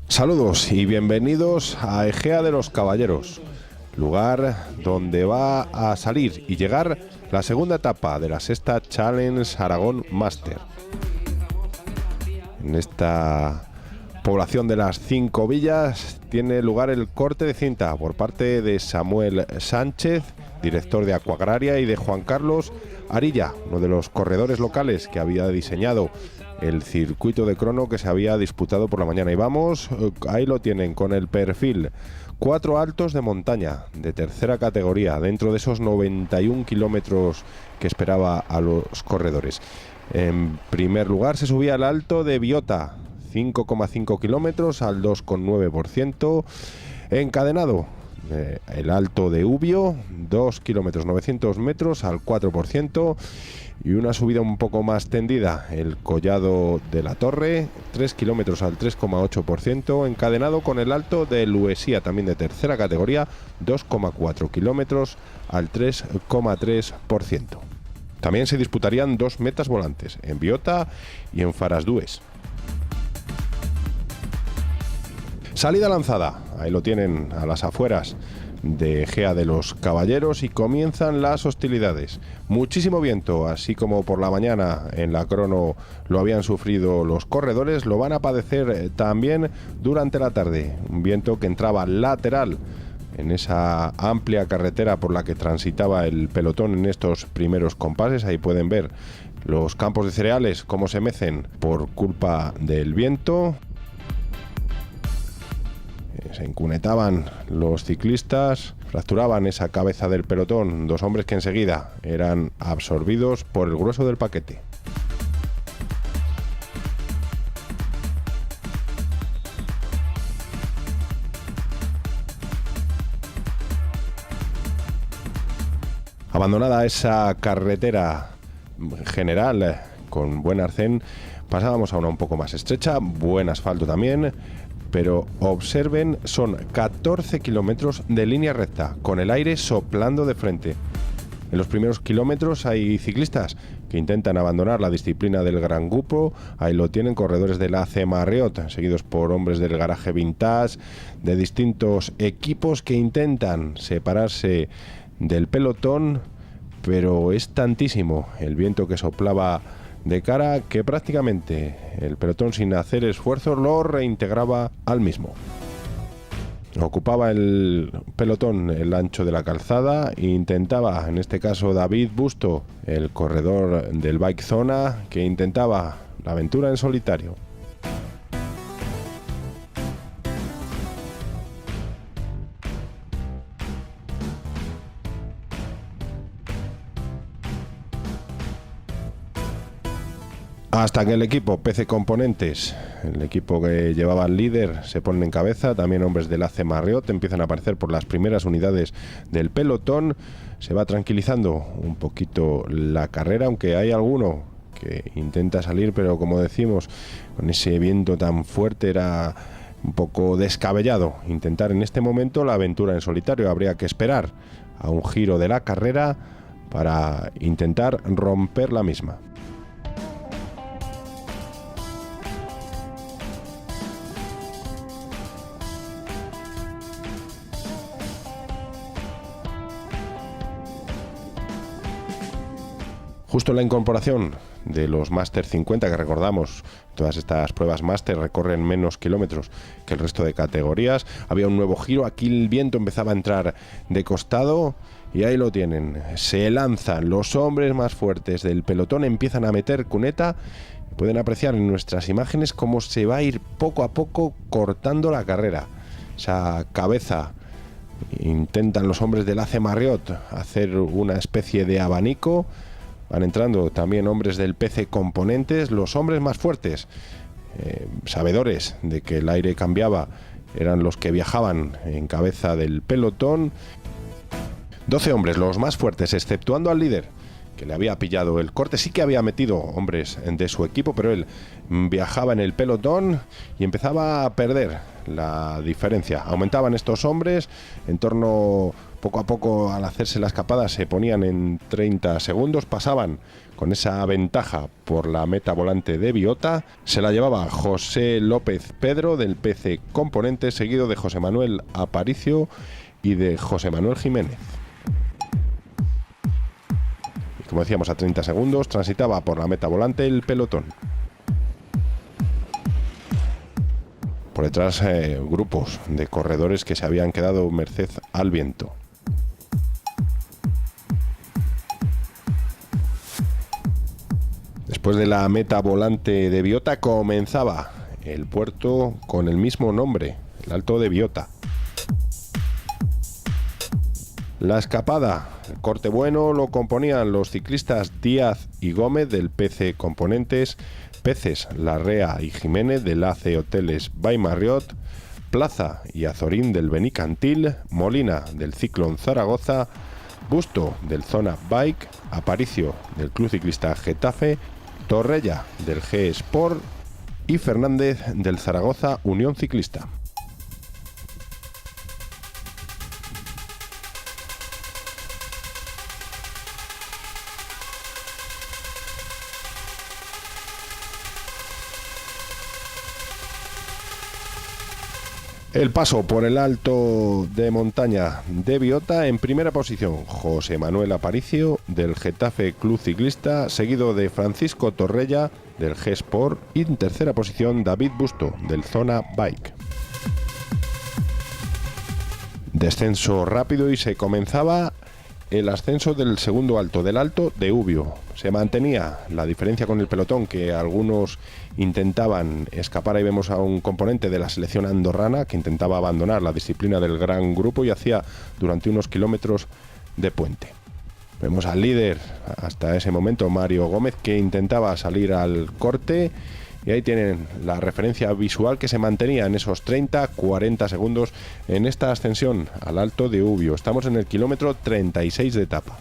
Saludos y bienvenidos a Egea de los Caballeros, lugar donde va a salir y llegar la segunda etapa de la sexta Challenge Aragón Master. En esta población de las 5 villas tiene lugar el corte de cinta por parte de Samuel Sánchez, director de Aquagraria, y de Juan Carlos Arilla, uno de los corredores locales que había diseñado el circuito de crono que se había disputado por la mañana. Y vamos, ahí lo tienen, con el perfil 4 altos de montaña de tercera categoría, dentro de esos 91 kilómetros que esperaba a los corredores. En primer lugar se subía al alto de Biota, 5,5 kilómetros al 2,9%. Encadenado el alto de Ubio, 2 kilómetros 900 metros al 4%. Y una subida un poco más tendida, el Collado de la Torre, 3 kilómetros al 3,8%, encadenado con el alto de Luesía, también de tercera categoría, 2,4 kilómetros al 3,3%. También se disputarían 2 metas volantes, en Biota y en Farasdues. Salida lanzada, ahí lo tienen, a las afueras de Egea de los Caballeros, y comienzan las hostilidades. Muchísimo viento, así como por la mañana en la crono lo habían sufrido los corredores, lo van a padecer también durante la tarde. Un viento que entraba lateral en esa amplia carretera por la que transitaba el pelotón en estos primeros compases. Ahí pueden ver los campos de cereales cómo se mecen por culpa del viento. Se encunetaban los ciclistas, fracturaban esa cabeza del pelotón, 2 hombres que enseguida eran absorbidos por el grueso del paquete. Abandonada esa carretera general con buen arcén, pasábamos a una un poco más estrecha, buen asfalto también. Pero observen, son 14 kilómetros de línea recta, con el aire soplando de frente. En los primeros kilómetros hay ciclistas que intentan abandonar la disciplina del gran grupo. Ahí lo tienen, corredores del AC Marriott, seguidos por hombres del garaje Vintage, de distintos equipos que intentan separarse del pelotón, pero es tantísimo el viento que soplaba de cara que prácticamente el pelotón, sin hacer esfuerzos, lo reintegraba al mismo. Ocupaba el pelotón el ancho de la calzada e intentaba, en este caso David Busto, el corredor del Bike Zona, que intentaba la aventura en solitario. Hasta que el equipo PC Componentes, el equipo que llevaba al líder, se pone en cabeza. También hombres del AC Marriott empiezan a aparecer por las primeras unidades del pelotón. Se va tranquilizando un poquito la carrera, aunque hay alguno que intenta salir, pero como decimos, con ese viento tan fuerte era un poco descabellado intentar en este momento la aventura en solitario. Habría que esperar a un giro de la carrera para intentar romper la misma. Justo en la incorporación de los Master 50, que recordamos, todas estas pruebas Master recorren menos kilómetros que el resto de categorías, había un nuevo giro. Aquí el viento empezaba a entrar de costado y ahí lo tienen. Se lanzan los hombres más fuertes del pelotón, empiezan a meter cuneta. Pueden apreciar en nuestras imágenes cómo se va a ir poco a poco cortando la carrera. Esa cabeza, intentan los hombres del AC Marriott hacer una especie de abanico. Van entrando también hombres del PC Componentes, los hombres más fuertes, sabedores de que el aire cambiaba, eran los que viajaban en cabeza del pelotón. 12 hombres, los más fuertes, exceptuando al líder, que le había pillado el corte. Sí que había metido hombres de su equipo, pero él viajaba en el pelotón y empezaba a perder la diferencia. Aumentaban estos hombres en torno Poco a poco, al hacerse la escapada, se ponían en 30 segundos, pasaban con esa ventaja por la meta volante de Biota. Se la llevaba José López Pedro del PC Componentes, seguido de José Manuel Aparicio y de José Manuel Jiménez. Y como decíamos, a 30 segundos transitaba por la meta volante el pelotón. Por detrás, grupos de corredores que se habían quedado merced al viento. Después de la meta volante de Biota comenzaba el puerto con el mismo nombre, el Alto de Biota. La escapada, el corte bueno, lo componían los ciclistas Díaz y Gómez del PC Componentes, Peces, Larrea y Jiménez del AC Hoteles by Marriott, Plaza y Azorín del Benicantil, Molina del Ciclón Zaragoza, Busto del Zona Bike, Aparicio del Club Ciclista Getafe, Torrella del G Sport y Fernández del Zaragoza Unión Ciclista. El paso por el alto de montaña de Biota, en primera posición José Manuel Aparicio del Getafe Club Ciclista, seguido de Francisco Torrella del G Sport, y en tercera posición David Busto del Zona Bike. Descenso rápido y se comenzaba el ascenso del segundo alto, del Alto de Ubio. Se mantenía la diferencia con el pelotón, que algunos intentaban escapar. Ahí vemos a un componente de la selección andorrana que intentaba abandonar la disciplina del gran grupo y hacía durante unos kilómetros de puente. Vemos al líder hasta ese momento, Mario Gómez, que intentaba salir al corte. Y ahí tienen la referencia visual que se mantenía en esos 30-40 segundos en esta ascensión al Alto de Ubio. Estamos en el kilómetro 36 de etapa.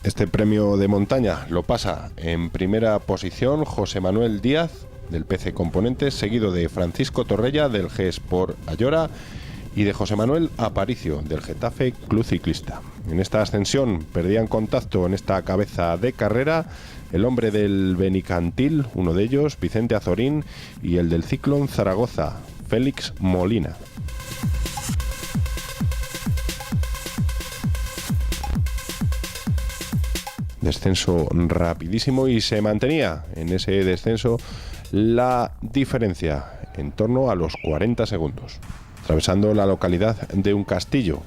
Este premio de montaña lo pasa en primera posición José Manuel Díaz del PC Componentes, seguido de Francisco Torrella del G Sport Ayora y de José Manuel Aparicio del Getafe Club Ciclista. En esta ascensión perdían contacto en esta cabeza de carrera el hombre del Benicantil, uno de ellos, Vicente Azorín, y el del Ciclón Zaragoza, Félix Molina. Descenso rapidísimo y se mantenía en ese descenso la diferencia en torno a los 40 segundos, atravesando la localidad de Un Castillo.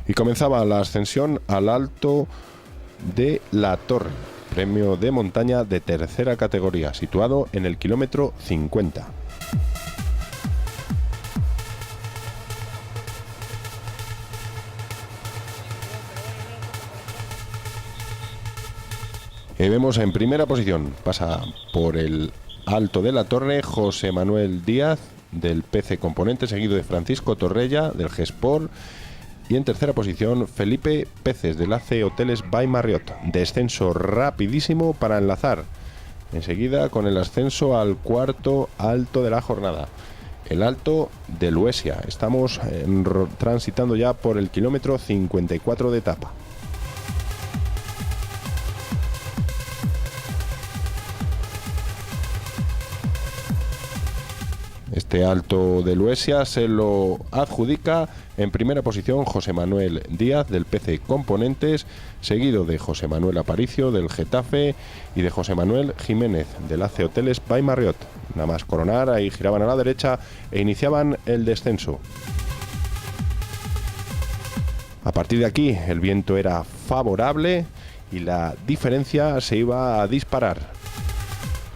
Y comenzaba la ascensión al Alto de la Torre, premio de montaña de tercera categoría, situado en el kilómetro 50. Y vemos en primera posición, pasa por el Alto de la Torre, José Manuel Díaz del PC Componente, seguido de Francisco Torrella del G Sport. Y en tercera posición, Felipe Peces del AC Hoteles by Marriott. Descenso rapidísimo para enlazar enseguida con el ascenso al cuarto alto de la jornada, el Alto de Luesia. Estamos transitando ya por el kilómetro 54 de etapa. Este Alto de Luesia se lo adjudica en primera posición José Manuel Díaz del PC Componentes, seguido de José Manuel Aparicio del Getafe y de José Manuel Jiménez del AC Hoteles by Marriott. Nada más coronar, ahí giraban a la derecha e iniciaban el descenso. A partir de aquí el viento era favorable y la diferencia se iba a disparar.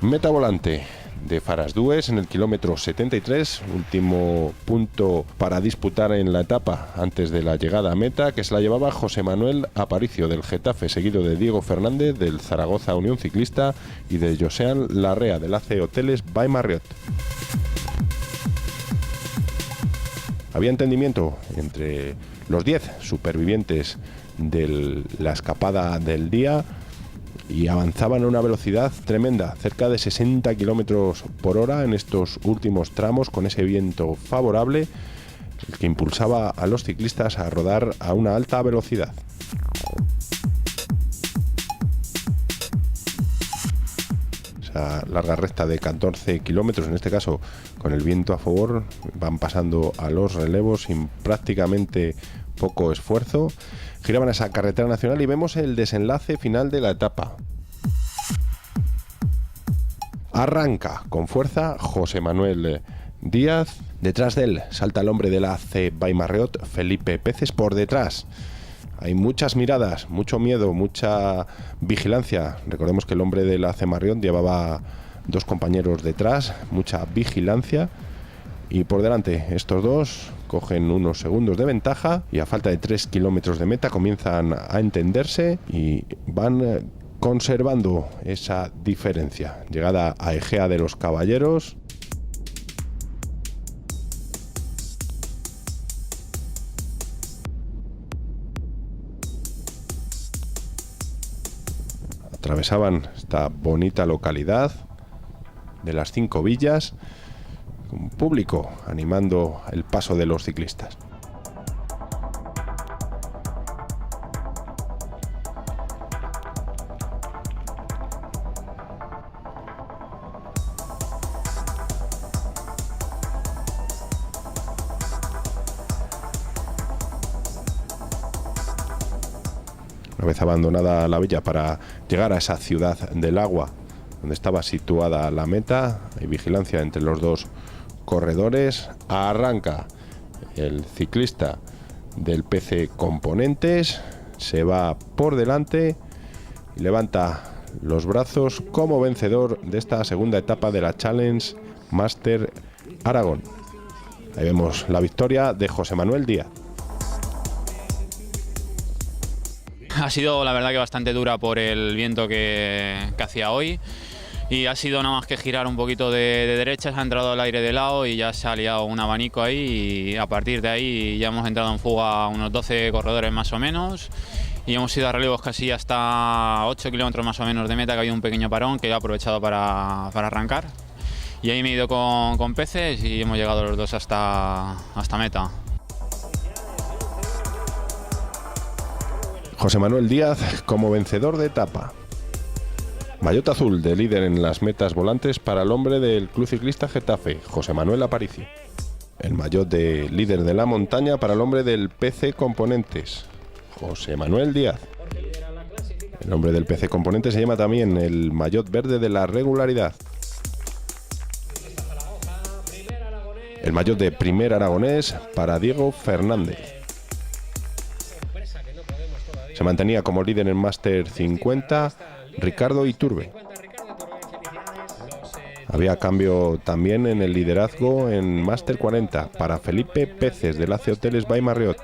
Meta volante de Farasdues en el kilómetro 73, último punto para disputar en la etapa antes de la llegada a meta, que se la llevaba José Manuel Aparicio del Getafe, seguido de Diego Fernández del Zaragoza Unión Ciclista y de Josean Larrea del AC Hoteles by Marriott. Había entendimiento entre los 10 supervivientes de la escapada del día y avanzaban a una velocidad tremenda, cerca de 60 kilómetros por hora en estos últimos tramos, con ese viento favorable el que impulsaba a los ciclistas a rodar a una alta velocidad. Esa larga recta de 14 kilómetros, en este caso con el viento a favor, van pasando a los relevos sin prácticamente poco esfuerzo. Giraban esa carretera nacional y vemos el desenlace final de la etapa. Arranca con fuerza José Manuel Díaz. Detrás de él salta el hombre del AC by Marriott, Felipe Peces, por detrás. Hay muchas miradas, mucho miedo, mucha vigilancia. Recordemos que el hombre del AC Marriott llevaba 2 compañeros detrás, mucha vigilancia. Y por delante estos dos cogen unos segundos de ventaja y a falta de 3 kilómetros de meta comienzan a entenderse y van conservando esa diferencia. Llegada a Egea de los Caballeros. Atravesaban esta bonita localidad de las 5 villas, con público animando el paso de los ciclistas. Una vez abandonada la villa para llegar a esa ciudad del agua donde estaba situada la meta, hay vigilancia entre los dos corredores. Arranca el ciclista del PC Componentes, se va por delante y levanta los brazos como vencedor de esta segunda etapa de la Challenge Master Aragón. Ahí vemos la victoria de José Manuel Díaz. Ha sido la verdad que bastante dura por el viento que hacía hoy. Y ha sido nada más que girar un poquito de derecha, se ha entrado el aire de lado y ya se ha liado un abanico ahí, y a partir de ahí ya hemos entrado en fuga unos 12 corredores más o menos y hemos ido a relevos casi hasta 8 kilómetros más o menos de meta, que ha habido un pequeño parón que he aprovechado para arrancar, y ahí me he ido con Peces y hemos llegado los dos hasta meta. José Manuel Díaz como vencedor de etapa. Maillot azul de líder en las metas volantes para el hombre del Club Ciclista Getafe, José Manuel Aparicio. El maillot de líder de la montaña para el hombre del PC Componentes, José Manuel Díaz. El hombre del PC Componentes se llama también el maillot verde de la regularidad. El maillot de primer aragonés para Diego Fernández. Se mantenía como líder en Máster 50 Ricardo Iturbe. Había cambio también en el liderazgo en Máster 40 para Felipe Peces del AC Hoteles by Marriott.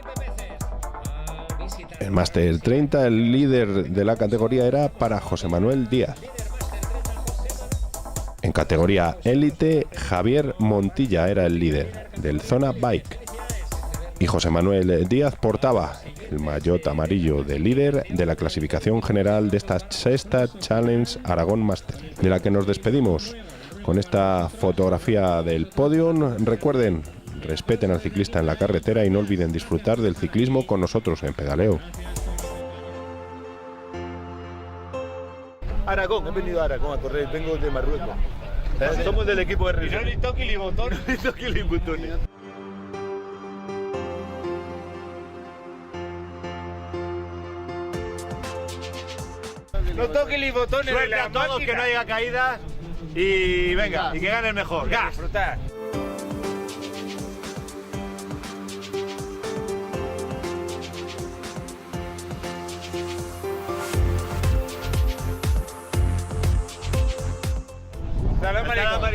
En Máster 30 el líder de la categoría era para José Manuel Díaz. En categoría élite, Javier Montilla era el líder del Zona Bike. Y José Manuel Díaz portaba el maillot amarillo de líder de la clasificación general de esta sexta Challenge Aragón Master, de la que nos despedimos con esta fotografía del podium. Recuerden, respeten al ciclista en la carretera y no olviden disfrutar del ciclismo con nosotros en Pedaleo. Aragón, he venido a Aragón a correr, vengo de Marruecos. Somos del equipo de Río. No ni toque ni botón. No ni toque ni botones. No toquen ni botones. Suerte a todos, que no haya caídas y venga, y que gane el mejor. ¡Gas! Disfrutar. Hasta luego.